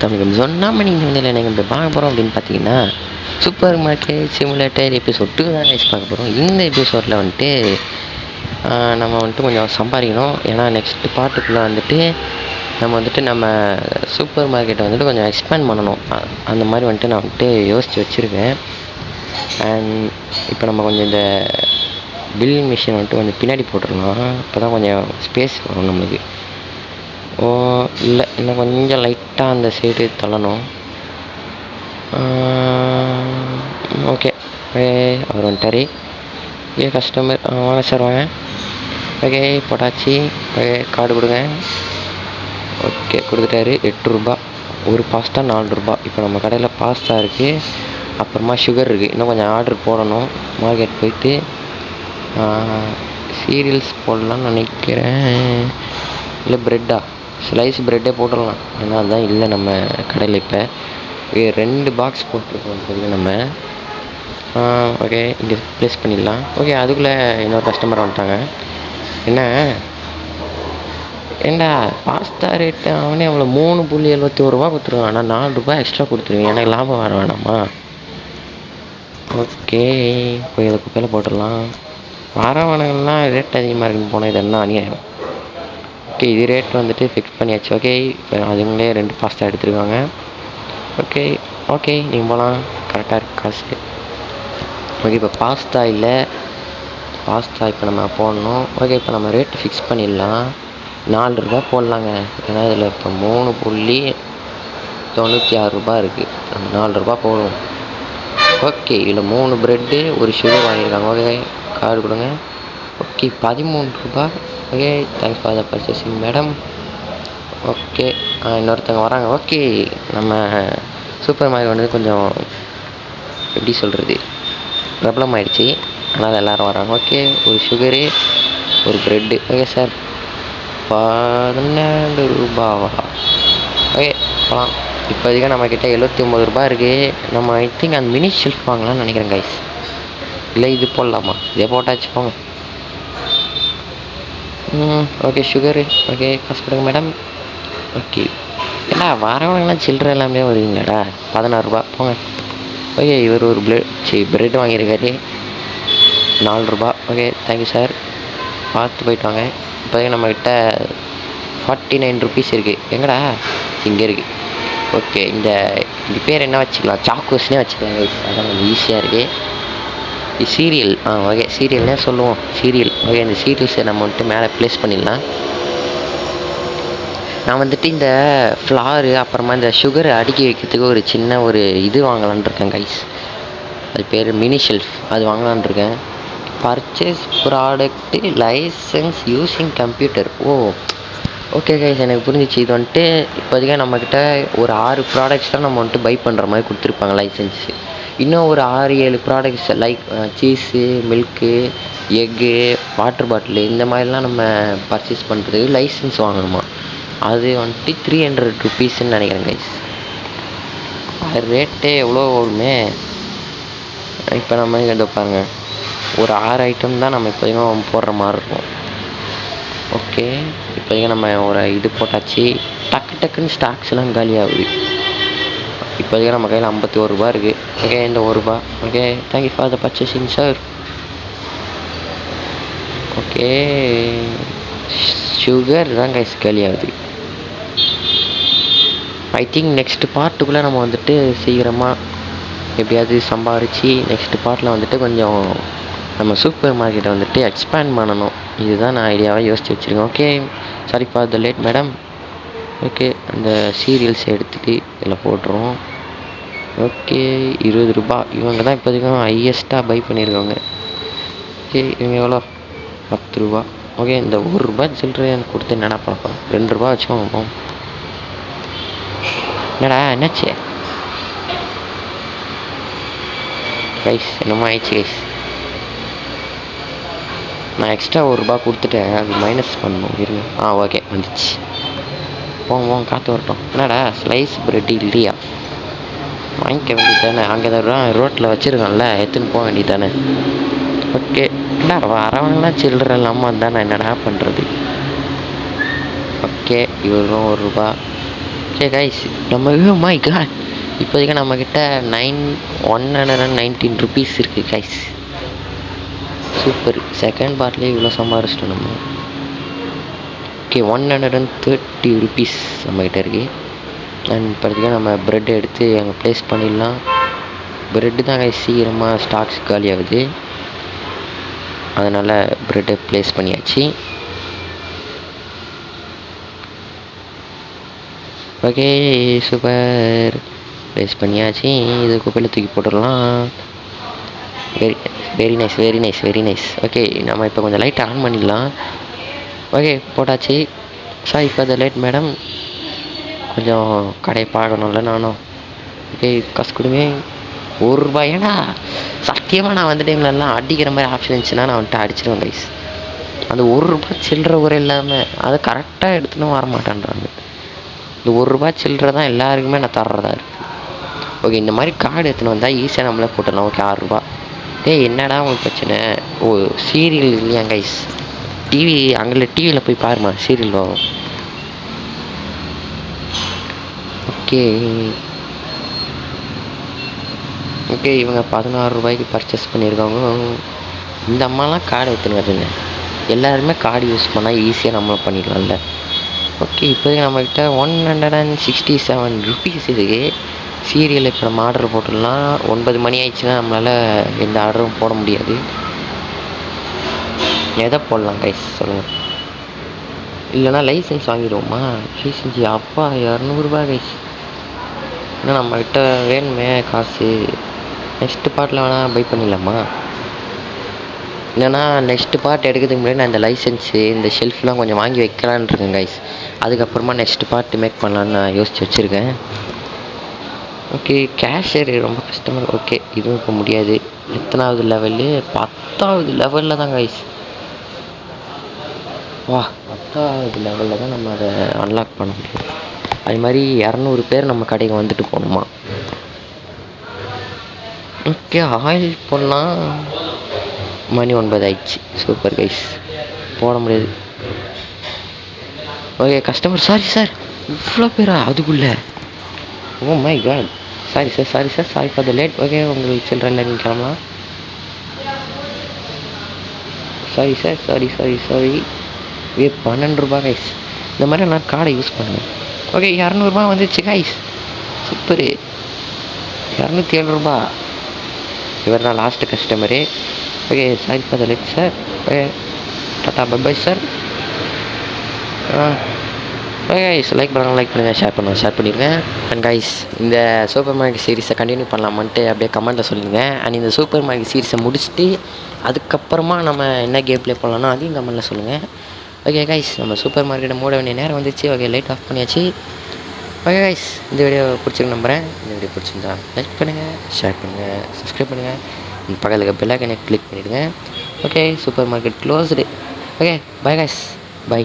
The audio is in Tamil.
தமிழ் சொன்னாமல் நீங்கள் வந்து என்ன இப்படி பார்க்க போகிறோம் அப்படின்னு பார்த்தீங்கன்னா சூப்பர் மார்க்கெட் சிமுலேட்டர் எபிசோட் 2 தான் நெக்ஸ்ட் பார்க்க போகிறோம். இந்த எபிசோடில் வந்துட்டு நம்ம வந்துட்டு கொஞ்சம் சம்பாதிக்கணும். ஏன்னா நெக்ஸ்ட் பார்ட்டுக்குள்ளே வந்துட்டு நம்ம சூப்பர் மார்க்கெட்டை வந்துட்டு கொஞ்சம் எக்ஸ்பேண்ட் பண்ணணும். அந்த மாதிரி வந்துட்டு நான் வந்துட்டு யோசித்து வச்சுருக்கேன். அண்ட் இப்போ நம்ம கொஞ்சம் இந்த பில் மிஷின் வந்துட்டு கொஞ்சம் பின்னாடி போட்டுடலாம். இப்போ தான் கொஞ்சம் ஸ்பேஸ் வரும் நம்மளுக்கு. இல்லை இன்னும் கொஞ்சம் லைட்டாக அந்த சைடு தள்ளணும். ஓகே அவர் வந்துட்டார். கஸ்டமர் வாங்க சார் வாங்க. ஓகே போட்டாச்சு. ஓகே கார்டு கொடுங்க. ஓகே கொடுத்துட்டாரு. 8 ரூபா. ஒரு பாஸ்தா 4 ரூபா. இப்போ நம்ம கடையில் பாஸ்தா இருக்குது, அப்புறமா சுகர் இருக்குது. இன்னும் கொஞ்சம் ஆர்டர் போடணும். மார்க்கெட் போயிட்டு சீரியல்ஸ் போடலான்னு நினைக்கிறேன். இல்லை ப்ரெட்டா, ஸ்லைஸ் ப்ரெட்டே போட்டுடலாம். ஏன்னா அதுதான் இல்லை நம்ம கடையில். இப்போ 2 பாக்ஸ் போட்டிருக்கோம் சொல்லி நம்ம. ஓகே இங்கே ப்ளேஸ் பண்ணிடலாம். ஓகே அதுக்குள்ளே இன்னொரு கஸ்டமர் வந்துட்டாங்க. ஏண்டா பாஸ்தா ரேட்டு அவனே அவ்வளோ 3.71 ரூபா கொடுத்துருவான். ஆனால் 4 ரூபா எக்ஸ்ட்ரா கொடுத்துருவேன். எனக்கு லாபம் வர வேணாமா? ஓகே போய் இதை குப்பையில் போட்டுடலாம். வரவனங்கள்லாம் ரேட் அதிகமாக இருக்குன்னு போனால் இது என்ன அநியாயம். ஓகே இது ரேட் வந்துட்டு ஃபிக்ஸ் பண்ணியாச்சு. ஓகே இப்போ அதுங்களே 2 பாஸ்தா எடுத்துருக்காங்க. ஓகே ஓகே நீங்கள் போகலாம். கரெக்டாக இருக்குது காசு. ஓகே இப்போ பாஸ்தா இல்லை, பாஸ்தா இப்போ நம்ம போடணும். ஓகே இப்போ நம்ம ரேட்டு ஃபிக்ஸ் பண்ணிடலாம். 4 ரூபா போடலாங்க. ஏன்னா இதில் இப்போ 3.96 ரூபா இருக்குது. நம்ம 4 ரூபா போடுவோம். ஓகே இதில் 3 ப்ரெட்டு ஒரு சுகர் வாங்கியிருக்காங்க. ஓகே கார்டு கொடுங்க. ஓகே 13 ரூபா. Okay thanks for the purchasing madam. Okay இன்னொருத்தவங்க வராங்க. ஓகே நம்ம சூப்பர் மார்க்கெட் வந்து கொஞ்சம் எப்படி சொல்கிறது ப்ராப்ளம் ஆகிடுச்சி. அதனால் எல்லோரும் வராங்க. ஓகே ஒரு சுகரு ஒரு ப்ரெட்டு. ஓகே சார் 12 ரூபாவா? ஓகே போகலாம். இப்போதைக்கு நம்மக்கிட்ட 79 ரூபா இருக்குது. நம்ம ஐ திங்க் அந்த மினி ஷெல்ஃப் வாங்கலாம்னு நினைக்கிறேன் கைஸ். இல்லை இது போடலாமா? இதே போட்டாச்சு போங்க. Okay sugar. ஓகே காசு கொடுங்க மேடம். ஓகே ஏடா வரவங்களாம் சில்லற எல்லாமே வருவீங்களாடா. 16 ரூபா போங்க. ஓகே இவர் ஒரு ப்ரெட் வாங்கியிருக்காரு 4 ரூபா. Okay thank you sir. பார்த்து போயிட்டு வாங்க. இப்போதைக்கு நம்மக்கிட்ட 49 ருபீஸ் இருக்குது. எங்கடா இங்கே இருக்குது. ஓகே இந்த பேர் என்ன வச்சுக்கலாம்? சாக்கோஸ்னே வச்சுக்கலாம். அதான் கொஞ்சம் ஈஸியாக இருக்குது. இது சீரியல். ஓகே சீரியல்னே சொல்லுவோம். சீரியல். ஓகே இந்த சீரியல்ஸை நம்ம வந்துட்டு மேலே ப்ளேஸ் பண்ணிடலாம். நான் வந்துட்டு இந்த ஃப்ளாரு அப்புறமா இந்த சுகரை அடுக்கி வைக்கிறதுக்கு ஒரு சின்ன ஒரு இது வாங்கலான் இருக்கேன் கைஸ். அது பேர் மினி ஷெல்ஃப். அது வாங்கலான் இருக்கேன். Purchase product licence using computer. Okay guys எனக்கு புரிஞ்சிச்சு. இது வந்துட்டு இப்போதைக்கு நம்மக்கிட்ட ஒரு 6 ப்ராடக்ட்ஸ் தான் நம்ம வந்துட்டு பை பண்ணுற மாதிரி கொடுத்துருப்பாங்க லைசன்ஸு. இன்னும் ஒரு 6-7 products like cheese, milk, egg, water bottle இந்த மாதிரிலாம் நம்ம பர்ச்சேஸ் பண்ணுறதுக்கு லைசன்ஸ் வாங்கணுமா. அது வந்துட்டு 300 ருபீஸ்ன்னு நினைக்கிறேன் கைஸ். அது ரேட்டே எவ்வளோ ஓடுமே. இப்போ நம்ம இங்கே பாருங்க ஒரு 6 ஐட்டம் தான் நம்ம இப்போதைக்கும் போடுற மாதிரி இருக்கும். ஓகே இப்போதைக்கு நம்ம ஒரு இது போட்டாச்சு. டக்குன்னு ஸ்டாக்ஸ்லாம் காலியாகுது. இப்போதைக்கு நம்ம கையில் 51 ரூபா இருக்குது. ஓகே இந்த 1 ரூபா. Okay thank you for the purchasing sir. Okay sugar தான் கைஸ் காலியாகுது. ஐ திங்க் நெக்ஸ்ட் பார்ட்டுக்குள்ளே நம்ம வந்துட்டு சீக்கிரமாக எப்படியாவது சம்பாரித்து நெக்ஸ்ட் பார்ட்டில் வந்துட்டு கொஞ்சம் நம்ம சூப்பர் மார்க்கெட்டை வந்துட்டு எக்ஸ்பேண்ட் பண்ணணும். இதுதான் நான் ஐடியாவாக யோசித்து வச்சுருக்கேன். Okay sorry for the late madam. Okay அந்த சீரியல்ஸ் எடுத்துகிட்டு இதில் போட்டுருவோம். ஓகே 20 ரூபா. இவங்க தான் இப்போதைக்கும் ஹையஸ்ட்டாக பை பண்ணியிருக்காங்க. ஓகே இவங்க எவ்வளோ? 10 ரூபா. ஓகே இந்த 1 ரூபா சில்லறை எனக்கு கொடுத்து என்னடா பார்ப்போம். 2 ரூபா வச்சுக்கோங்க போம். என்னடா என்னாச்சு கைஸ்? என்னமோ ஆயிடுச்சு கைஸ். நான் எக்ஸ்ட்ரா 1 ரூபா கொடுத்துட்டேன். அது மைனஸ் பண்ணணும் இருங்க. ஓகே வந்துச்சு. போங்க காற்று வரட்டும். என்னடா ஸ்லைஸ் ப்ரெட் இல்லையா? வாங்கிக்க வேண்டியது தானே. அங்கே தான் ரோட்டில் வச்சுருக்கான்ல, எடுத்துன்னு போக வேண்டியது தானே. ஓகே என்ன வரவங்களாம் சில்லற இல்லாமல் வந்தால் நான் என்னடா பண்ணுறது. ஓகே இவரும் 1 ரூபா. ஓகே கைஸ், நம்ம மை காட், இப்போதைக்கு நம்மக்கிட்ட 119 ருபீஸ் இருக்குது கைஸ். சூப்பர், செகண்ட் பார்ட்லேயே இவ்வளோ சம்பாரிச்சிட்டோம் நம்ம. ஓகே, 130 ருபீஸ் நம்மக்கிட்ட இருக்குது. அண்ட் இப்போதைக்கு நம்ம ப்ரெட் எடுத்து அங்கே ப்ளேஸ் பண்ணிடலாம். ப்ரெட்டு தான் கைஸ் சீக்கிரமாக ஸ்டாக்ஸ் காலி ஆகுது, அதனால் ப்ரெட்டை ப்ளேஸ் பண்ணியாச்சு. ஓகே சூப்பர், ப்ளேஸ் பண்ணியாச்சு. இது குப்பையில் தூக்கி போட்டுடலாம். Very nice very nice very nice. Okay, நம்ம இப்போ கொஞ்சம் லைட் ஆன் பண்ணிடலாம். ஓகே போட்டாச்சு. Sorry for the late madam, கொஞ்சம் கடையை பார்க்கணும்ல நானும். ஓகே காசு கொடுங்க. ₹1 ஏன்னா சத்தியமாக நான் வந்த டைம்லலாம் அடிக்கிற மாதிரி ஆப்ஷன் இருந்துச்சுன்னா நான் வந்துட்டு அடிச்சிடுவேன் கைஸ். அந்த ₹1 சில்லற ஒரு இல்லாமல் அதை கரெக்டாக எடுத்துன்னு வர மாட்டேன்றாங்க. இந்த ₹1 சில்லற தான் எல்லாருக்குமே நான் தர்றதா இருக்குது. ஓகே, இந்த மாதிரி கார்டு எடுத்துன்னு வந்தால் ஈஸியாக நம்மளே போட்டுடலாம். ஓகே ₹6. என்னடா உங்களுக்கு பிரச்சனை? ஓ சீரியல் இல்லையா கைஸ்? டிவி அங்கே டிவியில் போய் பாருமா, சீரியல் வரும். ஓகே ஓகே, இவங்க ₹16 பர்ச்சேஸ் பண்ணியிருக்காங்க. இந்த அம்மாலாம் கார்டு எடுத்துன்னு வருதுங்க. எல்லாருமே கார்டு யூஸ் பண்ணால் ஈஸியாக நம்மளும் பண்ணிடலாம்ல. ஓகே, இப்போதைக்கு நம்மக்கிட்ட 167 ருபீஸ் இருக்குது. சீரியல் இப்போ நம்ம ஆர்டர் போட்டுடலாம். 9 மணி ஆயிடுச்சுன்னா நம்மளால் எந்த ஆர்டரும் போட முடியாது. எதை போடலாம் கைஸ் சொல்லுங்கள்? இல்லைனா லைசன்ஸ் வாங்கிடுவோமா? லைசன்ஸ் அப்பா ₹200 கைஸ். ஏன்னா நம்மக்கிட்ட வேணுமே காசு. நெக்ஸ்ட்டு பார்ட்டில் வேணால் பை பண்ணிடலாமா? இல்லைனா நெக்ஸ்ட்டு பார்ட் எடுக்கிறதுக்கு முன்னாடி நான் இந்த லைசன்ஸு இந்த ஷெல்ஃப்லாம் கொஞ்சம் வாங்கி வைக்கலான்னு இருக்கேன் கைஸ். அதுக்கப்புறமா நெக்ஸ்ட்டு பார்ட் மேக் பண்ணலான்னு நான் யோசிச்சு வச்சுருக்கேன். ஓகே, கேஷியர் ரொம்ப கஷ்டமாக. ஓகே, இதுவும் இப்போ முடியாது. எத்தனாவது லெவலு? 10வது லெவலில் தான் கைஸ். வா, 10வது லெவலில் தான் நம்ம அதை அன்லாக் பண்ண முடியும். அது மாதிரி 200 பேர் நம்ம கடைக்கு வந்துட்டு போகணுமா? ஓகே, ஆயில் போடலாம். மணி 9 ஆயிடுச்சு. சூப்பர் கைஸ், போட முடியாது. ஓகே கஸ்டமர், சாரி சார், இவ்வளோ பேரா அதுக்குள்ளே? Oh my God, sorry sir sorry sir, sorry for the late. Okay, உங்களுக்கு சில்ட்ரன் நீங்கள் கிளம்பலாம். Sorry sir, sorry sorry sorry. ₹12 guys. இந்த மாதிரி நான் கார்டை யூஸ் பண்ணுவேன். ஓகே, ₹200 வந்துச்சு கைஸ். சூப்பரு, ₹207. இவர் தான் last customer. Okay, sorry for the late sir. Okay, tata bye bye sir. Okay guys, like பண்ணுங்கள், ஷேர் பண்ணிடுங்க. அண்ட் கைஸ், இந்த சூப்பர் மார்க்கெட் சீரிஸை கண்டினியூ பண்ணலாமான்ட்டு அப்படியே கமெண்ட்டில் சொல்லுங்க. அண்ட் இந்த சூப்பர் மார்க்கெட் சீரிஸை முடிச்சுட்டு அதுக்கப்புறமா நம்ம என்ன கேம் ப்ளே பண்ணலாம்னா அதையும் கமெண்ட்டில் சொல்லுங்கள். ஓகே கைஸ், நம்ம சூப்பர் மார்க்கெட்டை மூட வேண்டிய நேரம் வந்துச்சு. ஓகே, லைட் ஆஃப் பண்ணியாச்சு. ஓகே கைஸ், இந்த வீடியோ பிடிச்சிருக்கு நம்புகிறேன். இந்த வீடியோ பிடிச்சிருந்தா லைக் பண்ணுங்கள், ஷேர் பண்ணுங்கள், சப்ஸ்கிரைப் பண்ணுங்கள். பக்கத்தில் இருக்க பெல் ஐக்கனை கிளிக் பண்ணிவிடுங்க. Okay, super market closed. Okay, bye guys, by.